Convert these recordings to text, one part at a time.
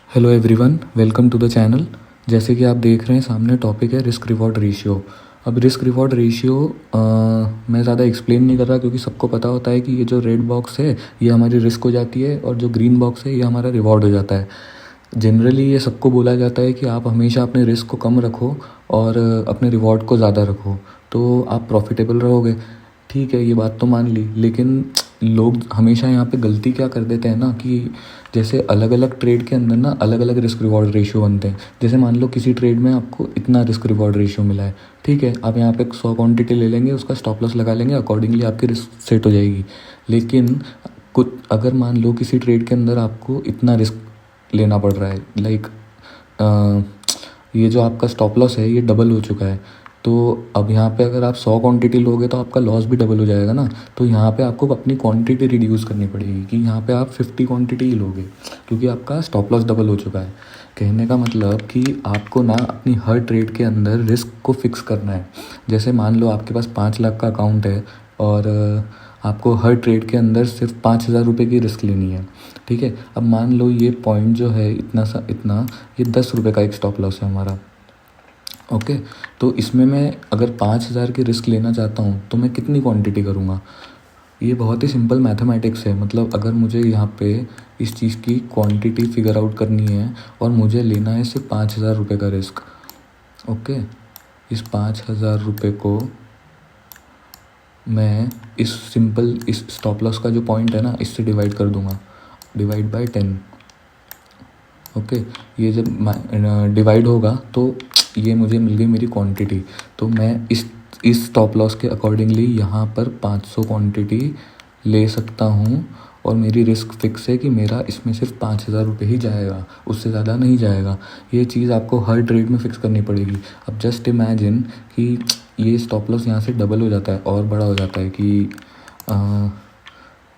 Hello everyone, welcome to the channel. जैसे कि आप देख रहे हैं सामने टॉपिक है रिस्क रिवॉर्ड रेशियो। अब रिस्क रिवॉर्ड रेशियो मैं ज़्यादा एक्सप्लेन नहीं कर रहा क्योंकि सबको पता होता है कि ये जो रेड बॉक्स है ये हमारी रिस्क हो जाती है और जो ग्रीन बॉक्स है ये हमारा रिवॉर्ड हो जाता है। जनरली ये सबको बोला जाता है कि आप हमेशा अपने रिस्क को कम रखो और अपने रिवॉर्ड को ज़्यादा रखो तो आप प्रॉफिटेबल रहोगे। ठीक है, ये बात तो मान ली, लेकिन लोग हमेशा यहाँ पे गलती क्या कर देते हैं ना कि जैसे अलग अलग ट्रेड के अंदर ना अलग अलग रिस्क रिवॉर्ड रेशियो बनते हैं। जैसे मान लो किसी ट्रेड में आपको इतना रिस्क रिवॉर्ड रेशियो मिला है, ठीक है, आप यहाँ पे 100 क्वांटिटी ले लेंगे, उसका स्टॉप लॉस लगा लेंगे, अकॉर्डिंगली आपकी रिस्क सेट हो जाएगी। लेकिन कुछ अगर मान लो किसी ट्रेड के अंदर आपको इतना रिस्क लेना पड़ रहा है, लाइक ये जो आपका स्टॉप लॉस है ये डबल हो चुका है, तो अब यहाँ पे अगर आप 100 क्वांटिटी लोगे तो आपका लॉस भी डबल हो जाएगा ना। तो यहाँ पे आपको अपनी क्वांटिटी रिड्यूस करनी पड़ेगी कि यहाँ पे आप 50 क्वांटिटी ही लोगे क्योंकि आपका स्टॉप लॉस डबल हो चुका है। कहने का मतलब कि आपको ना अपनी हर ट्रेड के अंदर रिस्क को फिक्स करना है। जैसे मान लो आपके पास 5 लाख का अकाउंट है और आपको हर ट्रेड के अंदर सिर्फ 5,000 रुपये की रिस्क लेनी है, ठीक है। अब मान लो ये पॉइंट जो है इतना ये 10 रुपये का एक स्टॉप लॉस है हमारा, ओके। तो इसमें मैं अगर 5,000 की रिस्क लेना चाहता हूँ तो मैं कितनी क्वांटिटी करूँगा। ये बहुत ही सिंपल मैथमेटिक्स है। मतलब अगर मुझे यहाँ पे इस चीज़ की क्वांटिटी फिगर आउट करनी है और मुझे लेना है सिर्फ 5,000 रुपये का रिस्क, ओके। इस 5,000 रुपये को मैं इस स्टॉप लॉस का जो पॉइंट है ना इससे डिवाइड कर दूंगा, डिवाइड बाय 10, ओके। ये जब डिवाइड होगा तो ये मुझे मिल गई मेरी क्वांटिटी। तो मैं इस स्टॉप लॉस के अकॉर्डिंगली यहाँ पर 500 क्वांटिटी ले सकता हूँ और मेरी रिस्क फिक्स है कि मेरा इसमें सिर्फ 5,000 रुपये ही जाएगा, उससे ज़्यादा नहीं जाएगा। ये चीज़ आपको हर ट्रेड में फ़िक्स करनी पड़ेगी। अब जस्ट इमेजिन कि ये स्टॉप लॉस यहाँ से डबल हो जाता है और बड़ा हो जाता है कि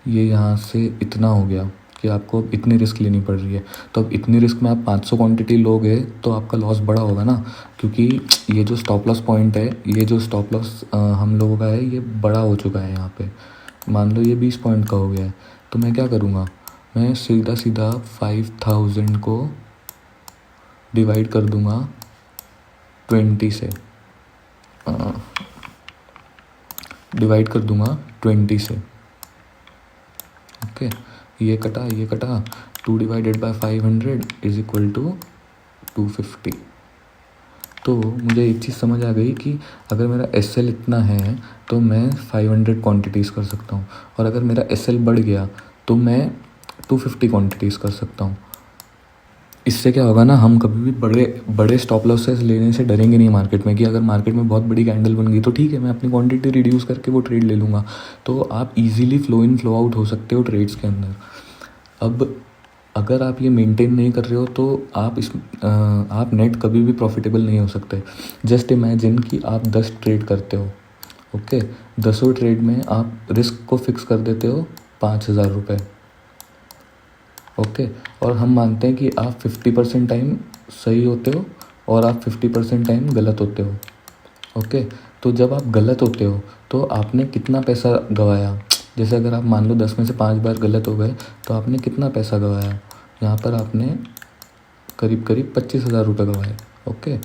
ये यहाँ से इतना हो गया कि आपको अब इतनी रिस्क लेनी पड़ रही है। तो अब इतनी रिस्क में आप 500 क्वांटिटी लोगे तो आपका लॉस बड़ा होगा ना, क्योंकि ये जो स्टॉप लॉस पॉइंट है, ये जो स्टॉप लॉस हम लोगों का है ये बड़ा हो चुका है। यहाँ पे मान लो ये 20 पॉइंट का हो गया है, तो मैं क्या करूँगा, मैं सीधा सीधा 5,000 को डिवाइड कर दूँगा 20 से, डिवाइड कर दूँगा 20 से, ओके। ये कटा 2 divided by 500 is equal to 250। तो मुझे एक चीज़ समझ आ गई कि अगर मेरा एस एल इतना है तो मैं 500 क्वांटिटीज़ कर सकता हूँ, और अगर मेरा एस एल बढ़ गया तो मैं 250 क्वांटिटीज़ कर सकता हूँ। इससे क्या होगा ना, हम कभी भी बड़े बड़े स्टॉप लॉसेस लेने से डरेंगे नहीं मार्केट में, कि अगर मार्केट में बहुत बड़ी कैंडल बन गई तो ठीक है, मैं अपनी क्वांटिटी रिड्यूस करके वो ट्रेड ले लूँगा। तो आप easily flow in flow out हो सकते हो ट्रेड्स के अंदर। अब अगर आप ये मेंटेन नहीं कर रहे हो तो आप नेट कभी भी प्रॉफिटेबल नहीं हो सकते। जस्ट इमेजिन कि आप 10 ट्रेड करते हो, ओके। 10 ट्रेड में आप रिस्क को फिक्स कर देते हो 5,000 रुपये, ओके। और हम मानते हैं कि आप 50% टाइम सही होते हो और आप 50% टाइम गलत होते हो, ओके। तो जब आप गलत होते हो तो आपने कितना पैसा गंवाया। जैसे अगर आप मान लो 10 में से 5 बार गलत हो गए तो आपने कितना पैसा गंवाया, यहाँ पर आपने करीब करीब 25,000 रुपये गंवाए, ओके।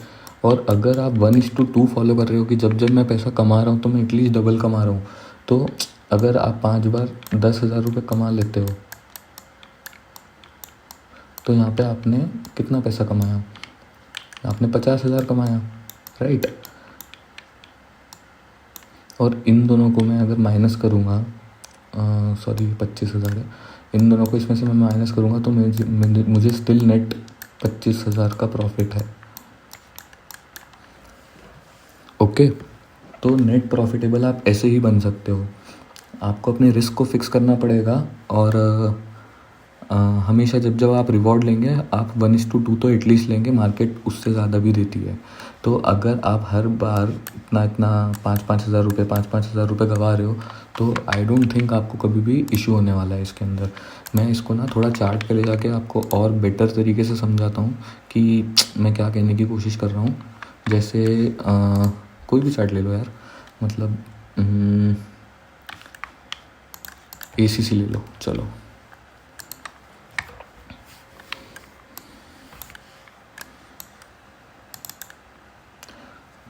और अगर आप 1:2 फॉलो कर रहे हो कि जब जब मैं पैसा कमा रहा हूँ तो मैं एटलीस्ट डबल कमा रहा हूँ, तो अगर आप 5 बार 10,000 रुपये कमा लेते हो तो यहाँ पे आपने कितना पैसा कमाया, आपने 50,000 कमाया, राइट। और इन दोनों को मैं अगर माइनस करूँगा, सॉरी 25,000 है, इन दोनों को इसमें से मैं माइनस करूँगा तो मुझे स्टिल नेट 25,000 का प्रॉफिट है, ओके। तो नेट प्रॉफिटेबल आप ऐसे ही बन सकते हो। आपको अपने रिस्क को फिक्स करना पड़ेगा और हमेशा जब जब आप रिवॉर्ड लेंगे आप 1:2 तो एटलीस्ट लेंगे, मार्केट उससे ज़्यादा भी देती है। तो अगर आप हर बार इतना 5,000 रुपये गंवा रहे हो तो आई डोंट थिंक आपको कभी भी इशू होने वाला है इसके अंदर। मैं इसको ना थोड़ा चार्ट पे ले जाके आपको और बेटर तरीके से समझाता हूँ कि मैं क्या कहने की कोशिश कर रहा हूँ। जैसे कोई भी चार्ट ले लो यार, मतलब ACC ले लो, चलो।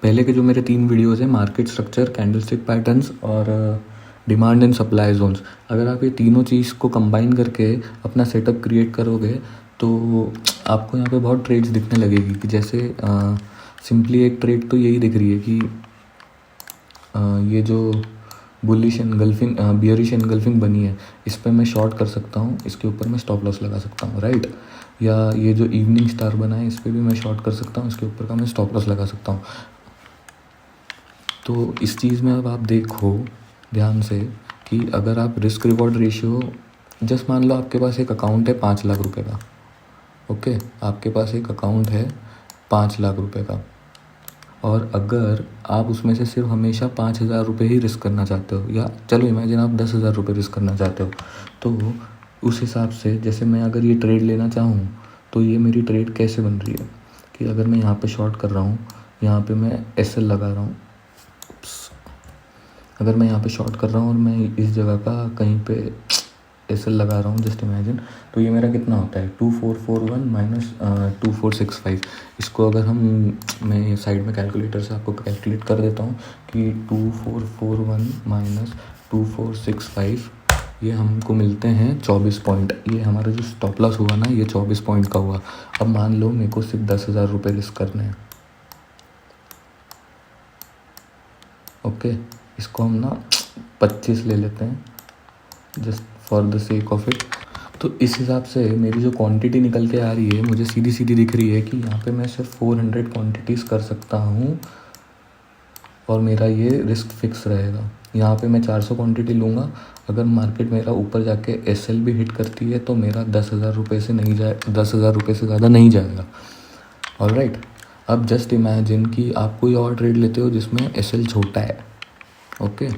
पहले के जो मेरे 3 वीडियोज़ हैं, मार्केट स्ट्रक्चर, कैंडलस्टिक पैटर्न्स और डिमांड एंड सप्लाई जोन्स, अगर आप ये तीनों चीज़ को कंबाइन करके अपना सेटअप क्रिएट करोगे तो आपको यहाँ पे बहुत ट्रेड्स दिखने लगेगी कि जैसे सिंपली एक ट्रेड तो यही दिख रही है कि ये जो बुलिश एनगल्फिंग बियरिश एनगल्फिंग बनी है, इस पर मैं शॉर्ट कर सकता हूँ, इसके ऊपर मैं स्टॉप लॉस लगा सकता हूँ, राइट। या ये जो इवनिंग स्टार बना है, इस पर भी मैं शॉर्ट कर सकता हूँ, इसके ऊपर का मैं स्टॉप लॉस लगा सकता हूँ। तो इस चीज़ में अब आप देखो ध्यान से कि अगर आप रिस्क रिवॉर्ड रेशियो, जस्ट मान लो आपके पास एक अकाउंट है 5 लाख रुपए का, ओके, आपके पास एक अकाउंट है 5 लाख रुपए का, और अगर आप उसमें से सिर्फ हमेशा 5,000 रुपये ही रिस्क करना चाहते हो, या चलो इमेजिन आप 10,000 रुपये रिस्क करना चाहते हो, तो उस हिसाब से जैसे मैं अगर ये ट्रेड लेना चाहूँ तो ये मेरी ट्रेड कैसे बन रही है कि अगर मैं यहाँ पे शॉर्ट कर रहा हूँ, यहाँ पे मैं एसएल लगा रहा हूँ, अगर मैं यहाँ पे शॉर्ट कर रहा हूँ और मैं इस जगह का कहीं पे एसएल लगा रहा हूँ, जस्ट इमेजिन, तो ये मेरा कितना होता है 2441 माइनस 2465। इसको अगर मैं साइड में कैलकुलेटर से आपको कैलकुलेट कर देता हूँ कि 2441 माइनस 2465, ये हमको मिलते हैं 24 पॉइंट। ये हमारा जो स्टॉप लॉस हुआ ना, ये 24 पॉइंट का हुआ। अब मान लो मेरे को सिर्फ 10,000 रुपये रिस्क करने हैं, ओके, इसको हम ना 25 ले लेते हैं just for the sake of it. तो इस हिसाब से मेरी जो क्वांटिटी निकल के आ रही है, मुझे सीधी सीधी दिख रही है कि यहाँ पे मैं सिर्फ 400 क्वांटिटीज़ कर सकता हूँ और मेरा ये रिस्क फिक्स रहेगा। यहाँ पे मैं 400 क्वांटिटी लूँगा, अगर मार्केट मेरा ऊपर जाके एसएल भी हिट करती है तो मेरा 10,000 रुपये से नहीं जाए, 10,000 रुपये से ज़्यादा नहीं जाएगा, ऑलराइट। अब जस्ट इमेजिन कि आप कोई और ट्रेड लेते हो जिसमें एसएल छोटा है, ओके,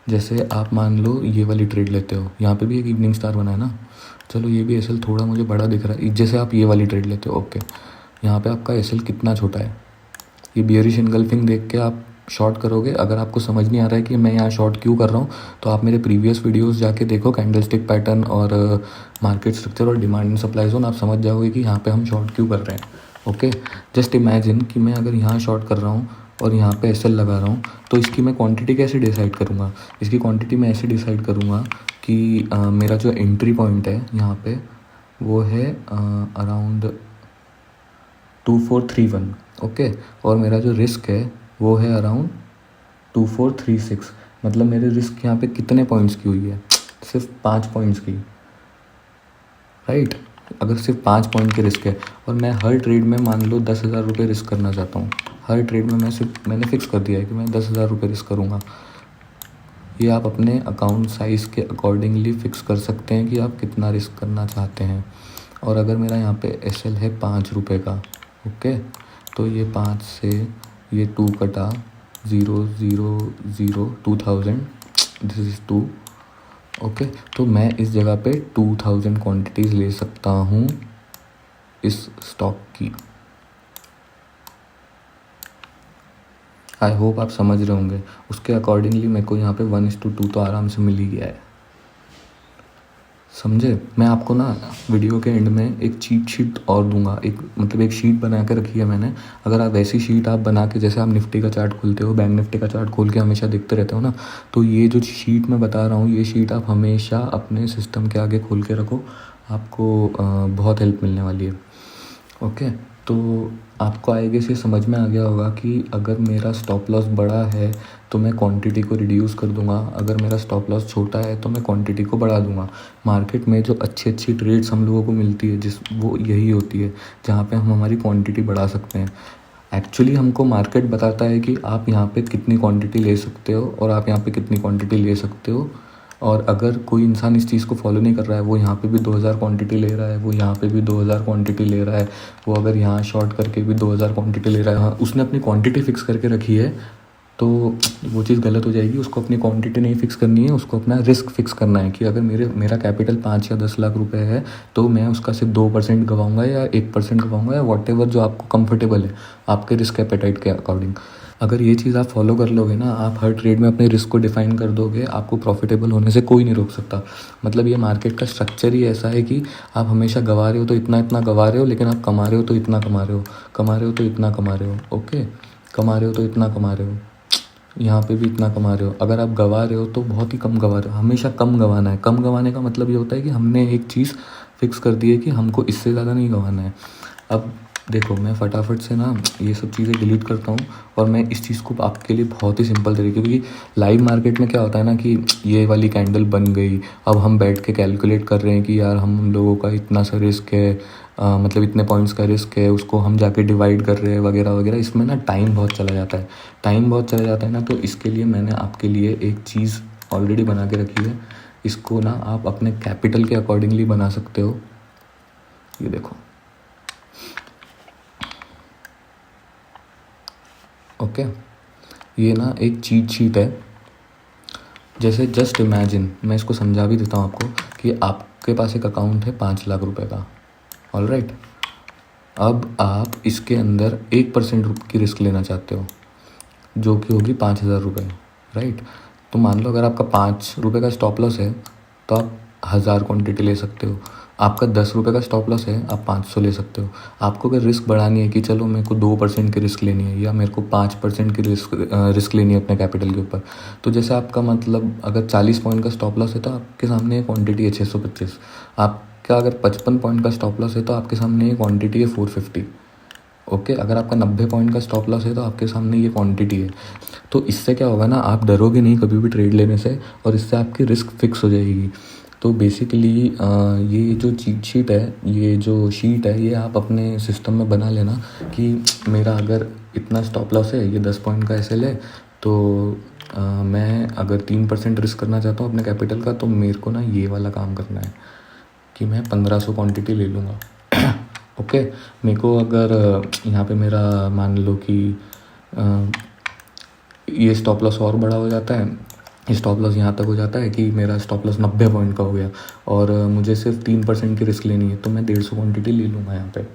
जैसे आप मान लो ये वाली ट्रेड लेते हो, यहाँ पे भी एक इवनिंग स्टार बना है ना, चलो ये भी एसएल थोड़ा मुझे बड़ा दिख रहा है। जैसे आप ये वाली ट्रेड लेते हो, ओके, यहाँ पे आपका एसएल कितना छोटा है, ये बियरिश एनगल्फिंग देख के आप शॉर्ट करोगे। अगर आपको समझ नहीं आ रहा है कि मैं यहाँ शॉर्ट क्यों कर रहा हूँ, तो आप मेरे प्रीवियस वीडियोस जाके देखो, कैंडलस्टिक पैटर्न और मार्केट स्ट्रक्चर और डिमांड एंड सप्लाई जोन, आप समझ जाओगे कि यहाँ पे हम शॉर्ट क्यों कर रहे हैं, ओके। जस्ट इमेजिन कि मैं अगर यहाँ शॉर्ट कर रहा हूँ और यहाँ पे एसएल लगा रहा हूँ, तो इसकी मैं क्वांटिटी कैसे डिसाइड करूँगा? इसकी क्वांटिटी मैं ऐसे डिसाइड करूँगा कि मेरा जो एंट्री पॉइंट है यहाँ पे वो है अराउंड 2431, ओके, और मेरा जो रिस्क है वो है अराउंड 2436। मतलब मेरे रिस्क यहाँ पे कितने पॉइंट्स की हुई है? सिर्फ 5 पॉइंट्स की, राइट। अगर सिर्फ 5 पॉइंट के रिस्क है और मैं हर ट्रेड में मान लो 10,000 रुपये रिस्क करना चाहता हूँ, हर ट्रेड में मैंने फिक्स कर दिया है कि मैं 10,000 रुपये रिस्क करूँगा। ये आप अपने अकाउंट साइज़ के अकॉर्डिंगली फ़िक्स कर सकते हैं कि आप कितना रिस्क करना चाहते हैं। और अगर मेरा यहाँ पे एसएल है 5 रुपये का, ओके, तो ये 5 से ये 2 कटा 0 0 0 2000, दिस इज़ 2, ओके। तो मैं इस जगह पे 2000 क्वांटिटीज़ ले सकता हूँ इस स्टॉक की। आई होप आप समझ रहे होंगे। उसके अकॉर्डिंगली मेरे को यहाँ पे 1:2 तो आराम से मिल ही गया है, समझे। मैं आपको ना वीडियो के एंड में एक चीट शीट और दूंगा, एक शीट बना के रखी है मैंने। अगर आप वैसी शीट आप बना के, जैसे आप निफ्टी का चार्ट खोलते हो, बैंक निफ्टी का चार्ट खोल के हमेशा देखते रहते हो ना, तो ये जो शीट मैं बता रहा हूँ, ये शीट आप हमेशा अपने सिस्टम के आगे खोल के रखो, आपको बहुत हेल्प मिलने वाली है, ओके। तो आपको आगे से समझ में आ गया होगा कि अगर मेरा स्टॉप लॉस बड़ा है तो मैं क्वांटिटी को रिड्यूस कर दूंगा, अगर मेरा स्टॉप लॉस छोटा है तो मैं क्वांटिटी को बढ़ा दूंगा। मार्केट में जो अच्छी अच्छी ट्रेड्स हम लोगों को मिलती है, वो यही होती है जहाँ पे हम हमारी क्वांटिटी बढ़ा सकते हैं। एक्चुअली हमको मार्केट बताता है कि आप यहाँ पे कितनी क्वांटिटी ले सकते हो और आप यहाँ पे कितनी क्वांटिटी ले सकते हो। और अगर कोई इंसान इस चीज़ को फॉलो नहीं कर रहा है, वो यहाँ पे भी 2000 क्वांटिटी ले रहा है, वो यहाँ पे भी 2000 क्वांटिटी ले रहा है, वो अगर यहाँ शॉर्ट करके भी 2000 क्वांटिटी ले रहा है, हाँ, उसने अपनी क्वांटिटी फिक्स करके रखी है, तो वो चीज़ गलत हो जाएगी। उसको अपनी क्वांटिटी नहीं फिक्स करनी है, उसको अपना रिस्क फिक्स करना है कि अगर मेरा कैपिटल 5 या 10 लाख रुपए है तो मैं उसका सिर्फ 2% गवाऊँगा या 1% गवाऊँगा या वॉट एवर जो आपको कंफर्टेबल है आपके रिस्क एपेटाइट के अकॉर्डिंग। अगर ये चीज़ आप फॉलो कर लोगे ना, आप हर ट्रेड में अपने रिस्क को डिफाइन कर दोगे, आपको प्रॉफिटेबल होने से कोई नहीं रोक सकता। मतलब ये मार्केट का स्ट्रक्चर ही ऐसा है कि आप हमेशा गवा रहे हो तो इतना इतना गवा रहे हो, लेकिन आप कमा रहे हो तो इतना कमा रहे हो, कमा रहे हो तो इतना कमा रहे हो। ओके, कमा रहे हो तो इतना कमा रहे हो, यहाँ पे भी इतना कमा रहे हो। अगर आप गवा रहे हो तो बहुत ही कम गवा रहे हो, हमेशा कम गवाना है। कम गवाने का मतलब ये होता है कि हमने एक चीज़ फिक्स कर दी है कि हमको इससे ज़्यादा नहीं गवाना है। अब देखो, मैं फटाफट से ना ये सब चीज़ें डिलीट करता हूँ और मैं इस चीज़ को आपके लिए बहुत ही सिंपल तरीके, क्योंकि लाइव मार्केट में क्या होता है ना कि ये वाली कैंडल बन गई, अब हम बैठ के कैलकुलेट कर रहे हैं कि यार हम लोगों का इतना सा रिस्क है, मतलब इतने पॉइंट्स का रिस्क है, उसको हम जाके डिवाइड कर रहे हैं वगैरह वगैरह। इसमें ना टाइम बहुत चला जाता है, टाइम बहुत चला जाता है ना। तो इसके लिए मैंने आपके लिए एक चीज़ ऑलरेडी बना के रखी है। इसको ना आप अपने कैपिटल के अकॉर्डिंगली बना सकते हो। ये देखो, ओके, ये ना एक चीट शीट है। जैसे जस्ट इमेजिन, मैं इसको समझा भी देता हूँ आपको, कि आपके पास एक अकाउंट है 5 लाख रुपए का। ऑल राइट, अब आप इसके अंदर 1% की रिस्क लेना चाहते हो, जो कि होगी 5,000 रुपये। राइट, तो मान लो अगर आपका 5 रुपये का स्टॉप लॉस है तो आप 1,000 क्वान्टिटी ले सकते हो। आपका 10 रुपये का स्टॉप लॉस है, आप 500 ले सकते हो। आपको अगर रिस्क बढ़ानी है कि चलो मेरे को 2% की रिस्क लेनी है, या मेरे को 5% की रिस्क लेनी है अपने कैपिटल के ऊपर, तो जैसे आपका मतलब अगर 40 पॉइंट का स्टॉप लॉस है तो आपके सामने क्वांटिटी है 625। आपका अगर 55 पॉइंट का स्टॉप लॉस है तो आपके सामने ये क्वांटिटी है 450। ओके, अगर आपका 90 पॉइंट का स्टॉप लॉस है तो आपके सामने ये क्वांटिटी है। तो इससे क्या होगा ना, आप डरोगे नहीं कभी भी ट्रेड लेने से, और इससे आपकी रिस्क फिक्स हो जाएगी। तो बेसिकली ये जो चीट शीट है, ये जो शीट है, ये आप अपने सिस्टम में बना लेना कि मेरा अगर इतना स्टॉप लॉस है, ये 10 पॉइंट का एसएल है, तो मैं अगर 3% रिस्क करना चाहता हूँ अपने कैपिटल का, तो मेरे को ना ये वाला काम करना है कि मैं 1500 क्वांटिटी ले लूँगा। ओके, मेरे को अगर यहाँ पे मेरा मान लो कि ये स्टॉप लॉस और बड़ा हो जाता है, स्टॉप लॉस यहाँ तक हो जाता है कि मेरा स्टॉप लॉस 90 पॉइंट का हो गया, और मुझे सिर्फ 3% की रिस्क लेनी है, तो मैं 150 क्वांटिटी ले लूँगा यहाँ पे।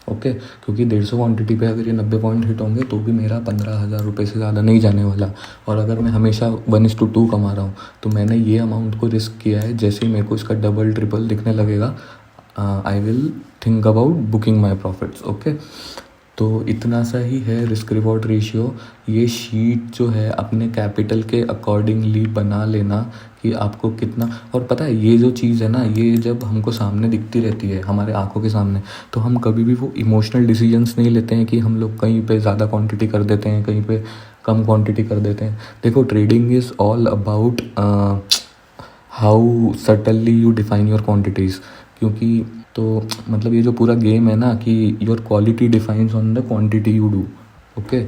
ओके, क्योंकि 150 क्वांटिटी पे अगर ये 90 पॉइंट हिट होंगे तो भी मेरा 15,000 रुपये से ज़्यादा नहीं जाने वाला। और अगर मैं हमेशा 1:2 कमा रहा हूँ, तो मैंने ये अमाउंट को रिस्क किया है। जैसे ही मेरे को इसका डबल ट्रिपल दिखने लगेगा, I will think about booking my profits. Okay, तो इतना सा ही है रिस्क रिवॉर्ड रेशियो। ये शीट जो है अपने कैपिटल के अकॉर्डिंगली बना लेना कि आपको कितना। और पता है, ये जो चीज़ है ना, ये जब हमको सामने दिखती रहती है, हमारे आंखों के सामने, तो हम कभी भी वो इमोशनल डिसीजंस नहीं लेते हैं कि हम लोग कहीं पे ज़्यादा क्वांटिटी कर देते हैं, कहीं पे कम क्वांटिटी कर देते हैं। देखो, trading is all about how suddenly you define your quantities. क्योंकि तो मतलब ये जो पूरा गेम है ना कि your quality defines on the quantity you do. Okay,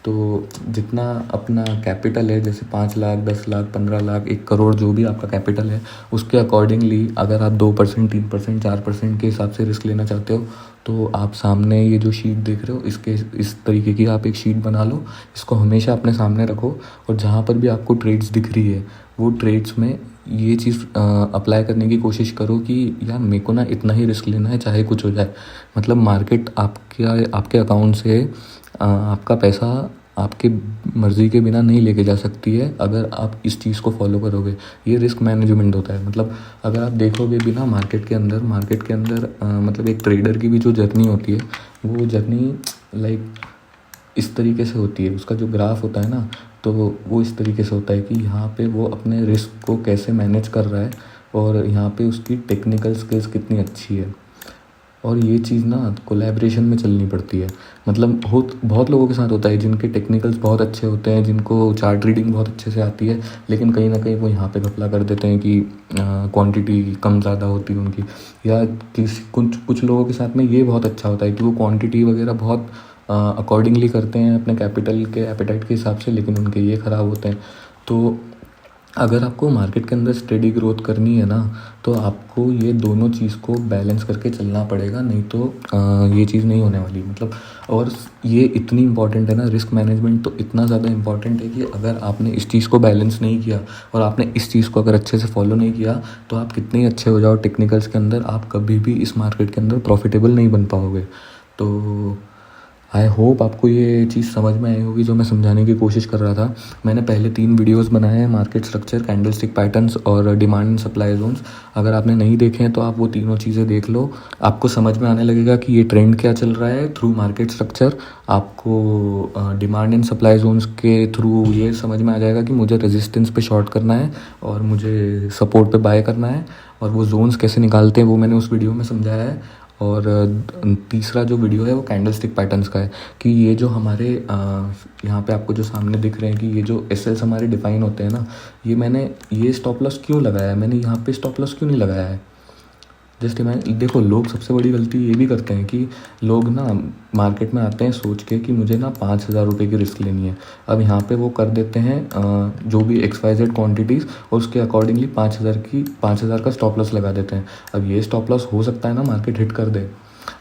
तो जितना अपना कैपिटल है, जैसे 5 लाख, 10 लाख, 15 लाख, 1 करोड़, जो भी आपका कैपिटल है, उसके अकॉर्डिंगली अगर आप 2%, 3%, 4% के हिसाब से रिस्क लेना चाहते हो, तो आप सामने ये जो शीट देख रहे हो, इसके इस तरीके की आप एक शीट बना लो। इसको हमेशा अपने सामने रखो, और जहाँ पर भी आपको ट्रेड्स दिख रही है, वो ट्रेड्स में ये चीज़ अप्लाई करने की कोशिश करो कि यार मेरे को ना इतना ही रिस्क लेना है, चाहे कुछ हो जाए। मतलब मार्केट आपके अकाउंट से आपका पैसा आपके मर्ज़ी के बिना नहीं लेके जा सकती है, अगर आप इस चीज़ को फॉलो करोगे। ये रिस्क मैनेजमेंट होता है। मतलब अगर आप देखोगे भी ना मार्केट के अंदर मतलब एक ट्रेडर की भी जो जर्नी होती है, वो जर्नी लाइक इस तरीके से होती है। उसका जो ग्राफ होता है ना, तो वो इस तरीके से होता है कि यहाँ पे वो अपने रिस्क को कैसे मैनेज कर रहा है, और यहाँ पे उसकी टेक्निकल स्किल्स कितनी अच्छी है। और ये चीज़ ना कोलैबोरेशन में चलनी पड़ती है। मतलब बहुत लोगों के साथ होता है जिनके टेक्निकल्स बहुत अच्छे होते हैं, जिनको चार्ट रीडिंग बहुत अच्छे से आती है, लेकिन कहीं ना कहीं वो यहाँ पे घपला कर देते हैं कि क्वांटिटी कम ज़्यादा होती है उनकी। या कुछ लोगों के साथ में ये बहुत अच्छा होता है कि वो क्वांटिटी वगैरह बहुत अकॉर्डिंगली करते हैं अपने कैपिटल के एपेटाइट के हिसाब से, लेकिन उनके ये ख़राब होते हैं। तो अगर आपको मार्केट के अंदर स्टेडी ग्रोथ करनी है ना, तो आपको ये दोनों चीज़ को बैलेंस करके चलना पड़ेगा, नहीं तो ये चीज़ नहीं होने वाली। मतलब और ये इतनी इंपॉर्टेंट है ना, रिस्क मैनेजमेंट तो इतना ज़्यादा इंपॉर्टेंट है कि अगर आपने इस चीज़ को बैलेंस नहीं किया, और आपने इस चीज़ को अगर अच्छे से फॉलो नहीं किया, तो आप कितने ही अच्छे हो जाओ टेक्निकल्स के अंदर, आप कभी भी इस मार्केट के अंदर प्रॉफिटेबल नहीं बन पाओगे। तो आई होप आपको ये चीज़ समझ में आई होगी जो मैं समझाने की कोशिश कर रहा था। मैंने पहले 3 वीडियोस बनाए हैं, मार्केट स्ट्रक्चर, कैंडलस्टिक पैटर्न्स और डिमांड एंड सप्लाई जोन्स। अगर आपने नहीं देखे हैं तो आप वो तीनों चीज़ें देख लो, आपको समझ में आने लगेगा कि ये ट्रेंड क्या चल रहा है थ्रू मार्केट स्ट्रक्चर। आपको डिमांड एंड सप्लाई जोन्स के थ्रू ये समझ में आ जाएगा कि मुझे रेजिस्टेंस पे शॉर्ट करना है और मुझे सपोर्ट पे बाय करना है, और वो जोन्स कैसे निकालते हैं वो मैंने उस वीडियो में समझाया है। और तीसरा जो वीडियो है वो कैंडलस्टिक पैटर्न्स का है कि ये जो हमारे यहाँ पे आपको जो सामने दिख रहे हैं कि ये जो एसएल्स हमारे डिफाइन होते हैं ना, मैंने ये स्टॉप लॉस क्यों लगाया है, मैंने यहाँ पे स्टॉप लॉस क्यों नहीं लगाया है। जस्ट इमेजिन, देखो लोग सबसे बड़ी गलती ये भी करते हैं कि लोग ना मार्केट में आते हैं सोच के कि मुझे ना 5,000 रुपये की रिस्क लेनी है। अब यहाँ पे वो कर देते हैं जो भी XYZ क्वांटिटीज़, और उसके अकॉर्डिंगली 5,000 का स्टॉप लॉस लगा देते हैं। अब ये स्टॉप लॉस हो सकता है ना मार्केट हिट कर दे,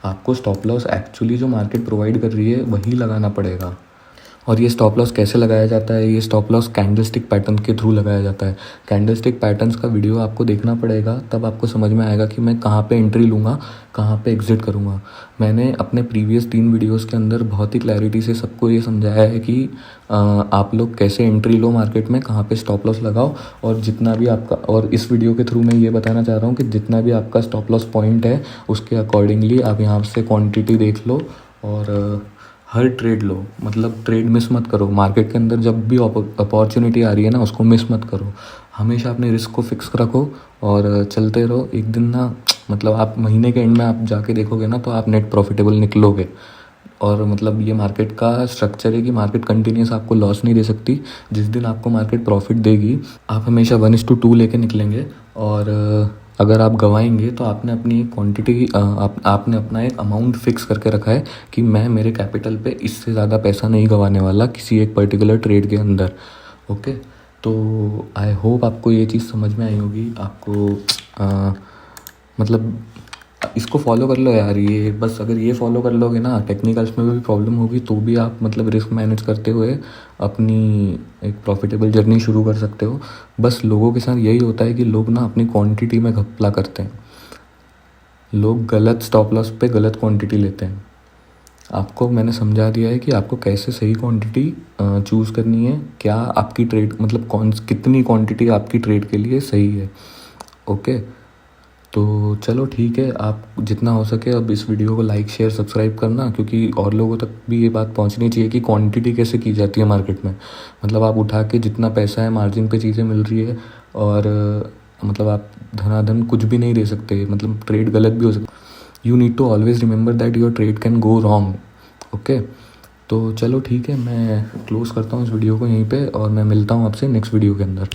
आपको स्टॉप लॉस एक्चुअली जो मार्केट प्रोवाइड कर रही है वही लगाना पड़ेगा। और ये स्टॉप लॉस कैसे लगाया जाता है, ये स्टॉप लॉस कैंडलस्टिक पैटर्न के थ्रू लगाया जाता है। कैंडलस्टिक पैटर्न्स का वीडियो आपको देखना पड़ेगा, तब आपको समझ में आएगा कि मैं कहाँ पे एंट्री लूँगा, कहाँ पे एग्जिट करूँगा। मैंने अपने प्रीवियस 3 वीडियोस के अंदर बहुत ही क्लैरिटी से सबको ये समझाया है कि आप लोग कैसे एंट्री लो मार्केट में, कहाँ पे स्टॉप लॉस लगाओ, और जितना भी आपका, और इस वीडियो के थ्रू मैं ये बताना चाह रहा हूँ कि जितना भी आपका स्टॉप लॉस पॉइंट है उसके अकॉर्डिंगली आप यहाँ से क्वान्टिटी देख लो और हर ट्रेड लो, मतलब ट्रेड मिस मत करो। मार्केट के अंदर जब भी अपॉर्चुनिटी आ रही है ना, उसको मिस मत करो। हमेशा अपने रिस्क को फिक्स रखो और चलते रहो। एक दिन ना, मतलब आप महीने के एंड में आप जाके देखोगे ना तो आप नेट प्रॉफिटेबल निकलोगे। और मतलब ये मार्केट का स्ट्रक्चर है कि मार्केट कंटिन्यूस आपको लॉस नहीं दे सकती। जिस दिन आपको मार्केट प्रॉफिट देगी आप हमेशा 1:2 लेके निकलेंगे। और अगर आप गवाएंगे तो आपने अपनी एक क्वांटिटी, आपने अपना एक अमाउंट फिक्स करके रखा है कि मैं मेरे कैपिटल पे इससे ज़्यादा पैसा नहीं गंवाने वाला किसी एक पर्टिकुलर ट्रेड के अंदर। ओके, तो आई होप आपको ये चीज़ समझ में आई होगी। आपको मतलब इसको फॉलो कर लो यार, ये बस अगर ये फॉलो कर लोगे ना, टेक्निकल्स में भी प्रॉब्लम होगी तो भी आप मतलब रिस्क मैनेज करते हुए अपनी एक प्रॉफिटेबल जर्नी शुरू कर सकते हो। बस लोगों के साथ यही होता है कि लोग ना अपनी क्वांटिटी में घपला करते हैं, लोग गलत स्टॉप लॉस पे गलत क्वांटिटी लेते हैं। आपको मैंने समझा दिया है कि आपको कैसे सही क्वांटिटी चूज़ करनी है, क्या आपकी ट्रेड मतलब कितनी क्वांटिटी आपकी ट्रेड के लिए सही है। ओके, तो चलो ठीक है, आप जितना हो सके अब इस वीडियो को लाइक शेयर सब्सक्राइब करना, क्योंकि और लोगों तक भी ये बात पहुंचनी चाहिए कि क्वांटिटी कैसे की जाती है मार्केट में। मतलब आप उठा के जितना पैसा है मार्जिन पे चीज़ें मिल रही है, और मतलब आप धनाधन कुछ भी नहीं दे सकते, मतलब ट्रेड गलत भी हो सकता। You need to always remember that your trade can go wrong. Okay, तो चलो ठीक है, मैं क्लोज़ करता हूँ इस वीडियो को यहीं पे, और मैं मिलता हूँ आपसे नेक्स्ट वीडियो के अंदर।